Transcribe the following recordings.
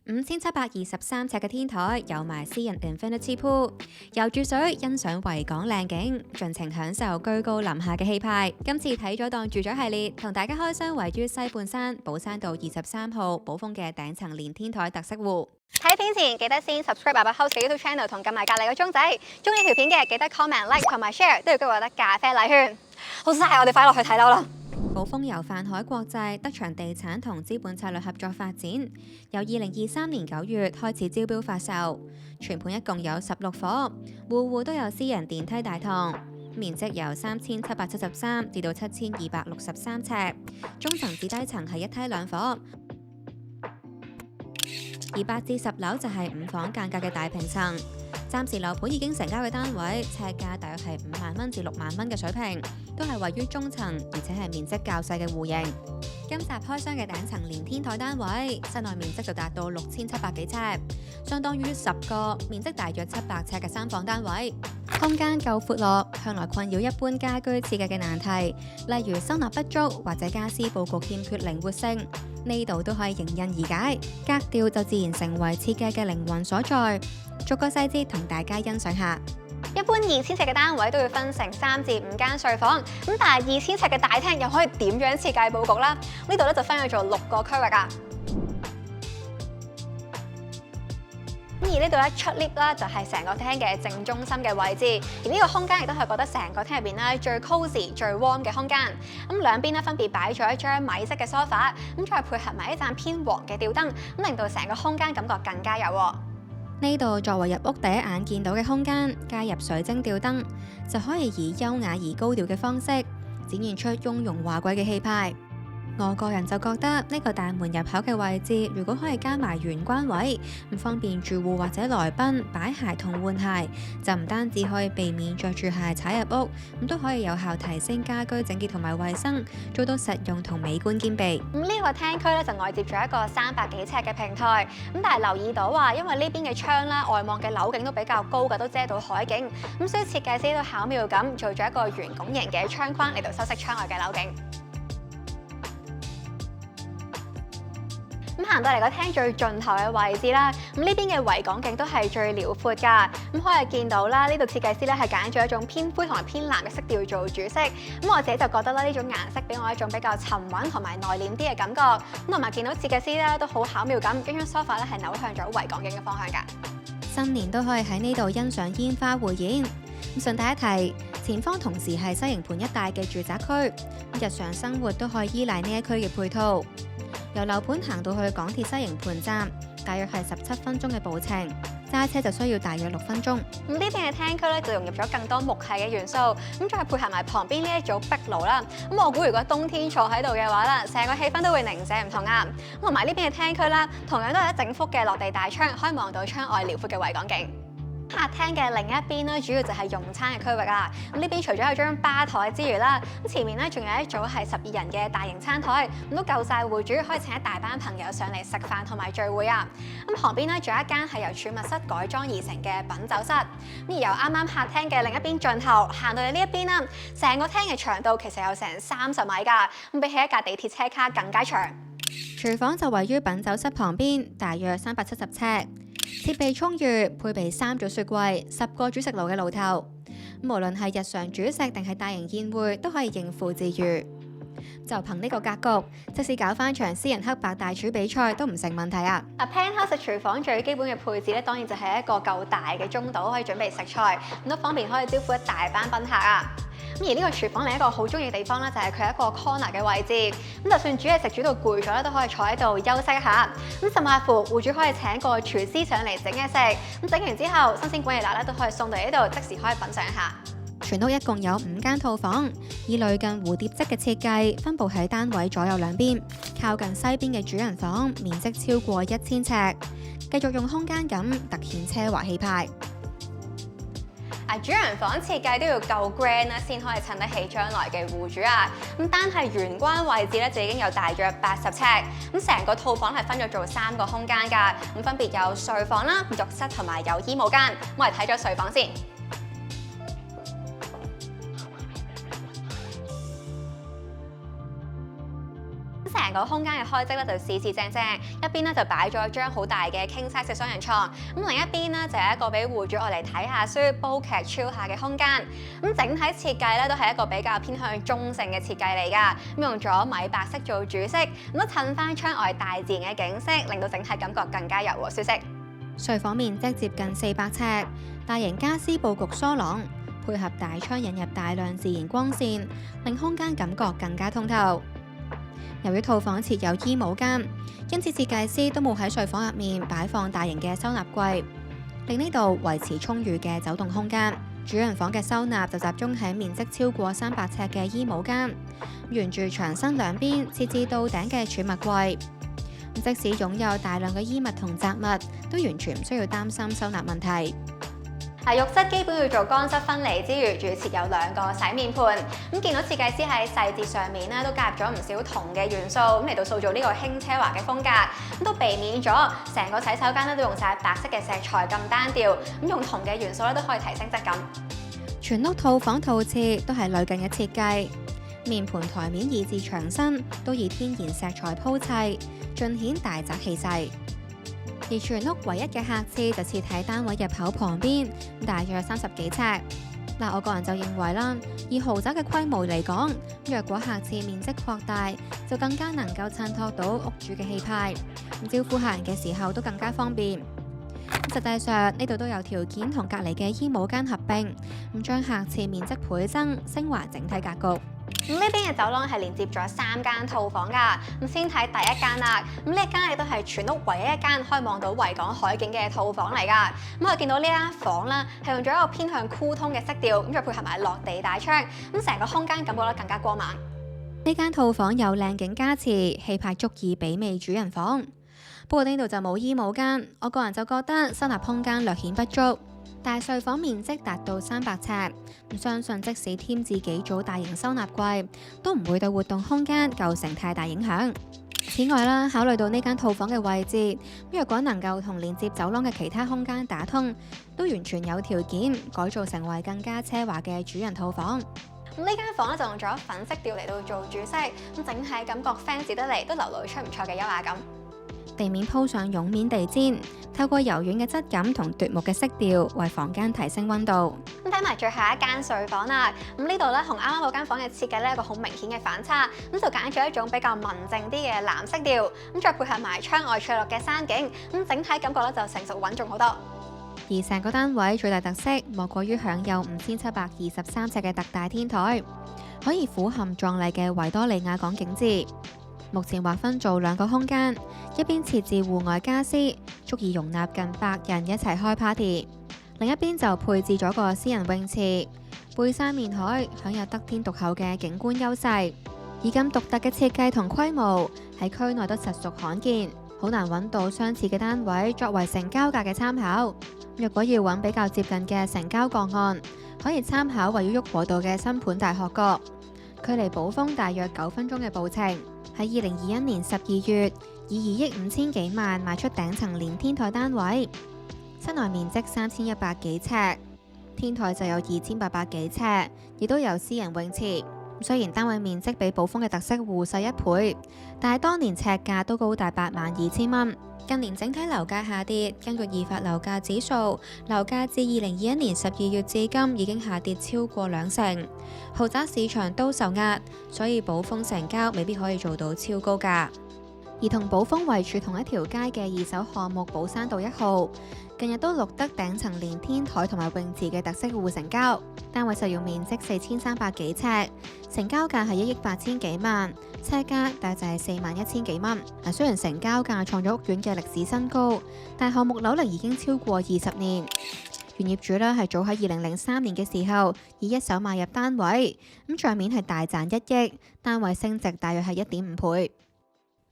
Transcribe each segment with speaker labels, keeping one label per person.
Speaker 1: 5723尺嘅天台有埋私人 Infinity Pool， 游住水欣賞維港靚景，盡情享受居高臨下嘅氣派。今次睇咗檔住咗系列，同大家開箱位於西半山寶山道23號寶峰嘅頂層連天台特色戶。
Speaker 2: 睇片前記得先 subscribe House 嘅 YouTube channel 同撳埋隔離個鐘仔。中意條片嘅記得 comment、like 同埋 share， 都要機會獲得咖啡禮券。好晒，我哋快落去睇樓啦！
Speaker 1: 寶峰由泛海國際、德祥地產同資本策略合作發展，由2023年9月開始招標發售。全盤一共有16伙，戶戶都有私人電梯大堂，面積由3773至到7263尺，中層至低層係一梯兩伙，而8至10樓就係5房間隔嘅大平層。暫時樓盤已經成交嘅單位，尺價大約係5萬蚊至6萬蚊嘅水平，都係位於中層，而且係面積較細嘅戶型。今集開箱嘅頂層連天台單位，室內面積就達到6700幾尺，相當於10個面積大約700尺嘅3房單位，空間夠闊落，向來困擾一般家居設計嘅難題，例如收納不足或者家私佈局欠缺靈活性，呢度都可以迎刃而解，格調就自然成為設計嘅靈魂所在。逐個細節同大家欣賞下。
Speaker 2: 一般2000尺嘅單位都會分成3至5間睡房，咁但係2000尺嘅大廳又可以點樣設計佈局啦？呢度咧就分咗做6個區域啊。而呢度一出 lift 啦，就係成個廳嘅正中心嘅位置，而呢個空間亦都係覺得成個廳入邊咧最 cosy、最 warm 嘅空間。咁兩邊咧分別擺咗一張米色嘅 sofa， 咁再配合埋一盞偏黃嘅吊燈，咁令到成個空間感覺更加有喎。
Speaker 1: 呢度作為入屋第一眼見到嘅空間，加入水晶吊燈，就可以以優雅而高調嘅方式，展現出雍容華貴嘅氣派。我個人就覺得呢個大門入口嘅位置，如果可以加埋玄關位，咁方便住戶或者來賓擺鞋同換鞋，就唔單止可以避免着住鞋踩入屋，咁都可以有效提升家居整潔同埋衛生，做到實用同美觀兼備。
Speaker 2: 咁呢個廳區咧就外接咗一個300幾尺嘅平台，咁但係留意到話，因為呢邊嘅窗啦，外望嘅樓景都比較高嘅，都遮到海景，咁所以設計師都巧妙咁做咗一個圓拱形嘅窗框嚟到修飾窗外嘅樓景。咁行到嚟個廳最盡頭嘅位置啦，咁呢邊嘅維港景都係最遼闊㗎。咁可以見到啦，呢度設計師咧係揀咗一種偏灰同埋偏藍嘅色調做主色。咁我自己就覺得啦，呢種顏色俾我一種比較沉穩同埋內斂啲嘅感覺。咁同埋見到設計師咧都好巧妙咁將張 sofa 咧係扭向咗維港景嘅方向㗎。
Speaker 1: 新年都可以喺呢度欣賞煙花匯演。咁順帶一提，前方同時係西營盤一帶嘅住宅區，日常生活都可以依賴呢一區嘅配套。由樓盤行到去港鐵西營盤站，大約係17分鐘嘅步程，揸車就需要大約6分鐘。
Speaker 2: 咁呢邊嘅廳區咧就融入咗更多木系嘅元素，咁再配合埋旁邊呢一組壁爐啦。咁我估如果冬天坐喺度嘅話啦，成個氣氛都會零舍唔同啊。咁同埋呢邊嘅廳區啦，同樣都係一整幅嘅落地大窗，可以望到窗外遼闊嘅維港景。客廳嘅另一邊咧，主要就係用餐嘅區域啦。咁呢邊除咗有張吧台之餘啦，咁前面咧仲有一組係12人嘅大型餐台，咁都夠晒戶主可以請一大班朋友上嚟食飯同埋聚會啊。咁旁邊咧仲有一間係由儲物室改裝而成嘅品酒室。咁而由啱啱客廳嘅另一邊盡頭行到嚟呢一邊啦，成個廳嘅長度其實有成30米㗎，咁比起一架地鐵車卡更加長。
Speaker 1: 廚房就位於品酒室旁邊，大約370尺。設備充裕，配備3組雪櫃、10個煮食爐嘅爐頭，無論係日常煮食定係大型宴會都可以應付自如。就憑呢個格局，即使搞翻場私人黑白大廚比賽都唔成問題啊
Speaker 2: ！Penthouse 嘅廚房最基本嘅配置咧，當然就係一個夠大嘅中島可以準備食材，咁都方便可以招呼一大班賓客啊！咁而呢個廚房另一個好中意嘅地方咧，就係佢一個 corner 嘅位置。咁就算煮嘢食煮到攰咗咧，都可以坐喺度休息一下。咁甚至乎戶主可以請個廚師上嚟整嘢食。咁整完之後，新鮮滾熱辣咧都可以送到呢度，即時可以品嚐一下。
Speaker 1: 全屋一共有5間套房，以類近蝴蝶式嘅設計分佈喺單位左右兩邊。靠近西邊嘅主人房面積超過1000尺，繼續用空間感突顯奢華氣派。
Speaker 2: 主人房設計都要夠 grand 啦，先可以襯得起將來嘅戶主啊！咁單係玄關位置咧，就已經有大約80尺。咁成個套房係分咗做3個空間㗎，咁分別有睡房啦、浴室同埋有衣帽間。我哋睇咗睡房先。成個空間嘅開則咧就四四正正，一邊咧就擺咗張好大嘅 king size 嘅雙人床，咁另一邊咧就係一個俾戶主我嚟睇下書、煲劇、chill下嘅空間。咁整體設計咧都係一個比較偏向中性嘅設計嚟㗎，咁用咗米白色做主色，咁都襯翻窗外大自然嘅景色，令到整體感覺更加柔和舒適。
Speaker 1: 睡房面積接近400尺，大型家私佈局疏朗，配合大窗引入大量自然光線，令空間感覺更加通透。由於套房設有衣帽間，因此設計師都冇喺睡房入面擺放大型嘅收納櫃，令呢度維持充裕嘅走動空間。主人房嘅收納就集中喺面積超過300尺嘅衣帽間，沿住牆身兩邊設置到頂嘅儲物櫃。即使擁有大量嘅衣物同雜物，都完全唔需要擔心收納問題。
Speaker 2: 浴室基本要做乾濕分離之餘，仲要設有2個洗面盤。咁見到設計師喺細節上面咧，都加入咗唔少銅嘅元素，咁嚟到塑造呢個輕奢華嘅風格，咁都避免咗成個洗手間咧都用晒白色嘅石材咁單調，咁用銅嘅元素咧都可以提升質感。
Speaker 1: 全屋套房套廁都係類近嘅設計，面盤台面以至牆身都以天然石材鋪砌，盡顯大宅氣勢。而全屋唯一嘅客廁就設喺單位入口旁邊，大約30幾尺。我個人就認為啦，以豪宅嘅規模嚟講，若果客廁面積擴大，就更加能夠襯托到屋主嘅氣派，招呼客人嘅時候都更加方便。實際上呢度都有條件同隔離嘅衣帽間合併，將客廁面積倍增，升華整體格局。
Speaker 2: 呢邊嘅走廊係連接咗3間套房㗎。先睇第一間啦。呢一間亦都係全屋唯一一間可以望到維港海景嘅套房嚟㗎。我見到呢間房啦，係用咗一個偏向酷通嘅色調，再配合埋落地大窗，成個空間感覺得更加光猛。
Speaker 1: 呢間套房有靚景加持，氣派足以媲美主人房。不過呢度就冇衣帽間，我個人就覺得收納空間略顯不足。大睡房面積達到300尺，相信即使添置幾組大型收納櫃，都唔會對活動空間構成太大影響。此外啦，考慮到呢間套房嘅位置，若果能夠同連接走廊嘅其他空間打通，都完全有條件改造成為更加奢華嘅主人套房。
Speaker 2: 呢間房咧就用咗粉色調嚟到做主色，整體感覺 fancy 得嚟，都流露出唔錯嘅優雅感。
Speaker 1: 地面鋪上絨面地氈，透過柔軟嘅質感同奪目嘅色調，為房間提升溫度。
Speaker 2: 睇埋最後一間睡房啦，呢度咧同啱啱嗰間房嘅設計咧一個好明顯嘅反差，就揀咗一種比較文靜啲嘅藍色調，再配合埋窗外翠綠嘅山景，整體感覺咧就成熟穩重好多。
Speaker 1: 而成個單位最大特色莫過於享有5723尺嘅特大天台，可以俯瞰壯麗嘅維多利亞港景致。目前劃分做2個空間，一邊設置戶外家私，足以容納近100人一齊開 party；另一邊就配置咗個私人泳池，背山面海，享有得天獨厚嘅景觀優勢。而咁獨特嘅設計同規模喺區內都實屬罕見，好難揾到相似嘅單位作為成交價嘅參考。若果要揾比較接近嘅成交個案，可以參考位於旭龢道嘅新盤大學角，距離寶豐大約9分鐘嘅步程。喺2021年12月，以2億5千幾萬賣出頂層連天台單位，室內面積3100幾尺，天台就有2800幾尺，亦都有私人泳池。雖然單位面積比寶豐嘅特色戶細1倍，但係當年尺價都高達82000蚊。近年整體樓價下跌，根據二發樓價指數，樓價自2021年12月至今已經下跌超過20%，豪宅市場都受壓，所以寶豐成交未必可以做到超高價。而同寶豐位處同一條街嘅二手項目寶山道1號，近日都錄得頂層連天台同埋泳池嘅特色戶成交，單位實用面積4300幾尺，成交價係1億8千幾萬，車價大約就係41000幾蚊。雖然成交價創咗屋苑嘅歷史新高，但項目樓齡已經超過20年。原業主呢係早喺2003年嘅時候以一手買入單位，帳面係大賺1億，單位升值大約係1.5倍。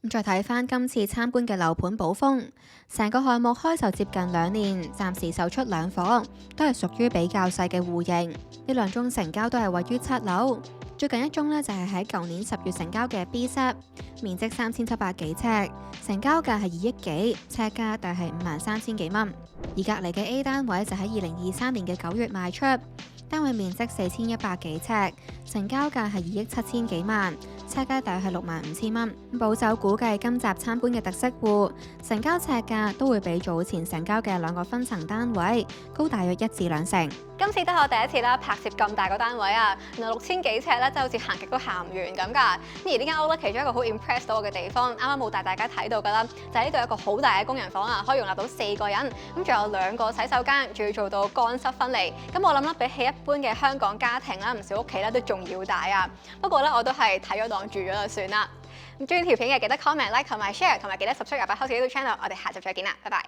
Speaker 1: 再睇翻今次參觀嘅樓盤寶豐，成個項目開售接近2年，暫時售出2房，都係屬於比較細嘅戶型。呢2宗成交都係位於7樓，最近一宗呢，就係喺舊年10月成交嘅 B set， 面積3700幾尺，成交價係2億幾，尺價大係53000幾蚊。而隔離嘅 A 單位就喺2023年嘅9月賣出，單位面積4100幾尺，成交價係2億7千幾萬，尺價大約係65000蚊。保守估計今集參觀嘅特色戶成交尺價都會比早前成交嘅2個分層單位高大約1至2成。
Speaker 2: 今次都係我第一次啦，拍攝咁大個單位啊，原來6000幾尺咧，真係好似行極都行唔完咁㗎。而呢間屋咧，其中一個好 impress 到我嘅地方，啱啱冇帶大家睇到㗎啦，就係呢度有一個好大嘅工人房啊，可以容納到4個人，咁仲有2個洗手間，仲要做到乾濕分離。咁我諗啦，比起一般嘅香港家庭啦，唔少屋企咧都仲要大啊。不過咧，我都係睇咗當住咗就算啦。咁中意條片嘅記得 comment、like 同埋 share，同埋記得 subscribe 入去 House 呢個 channel。我哋下集再見啦，拜拜。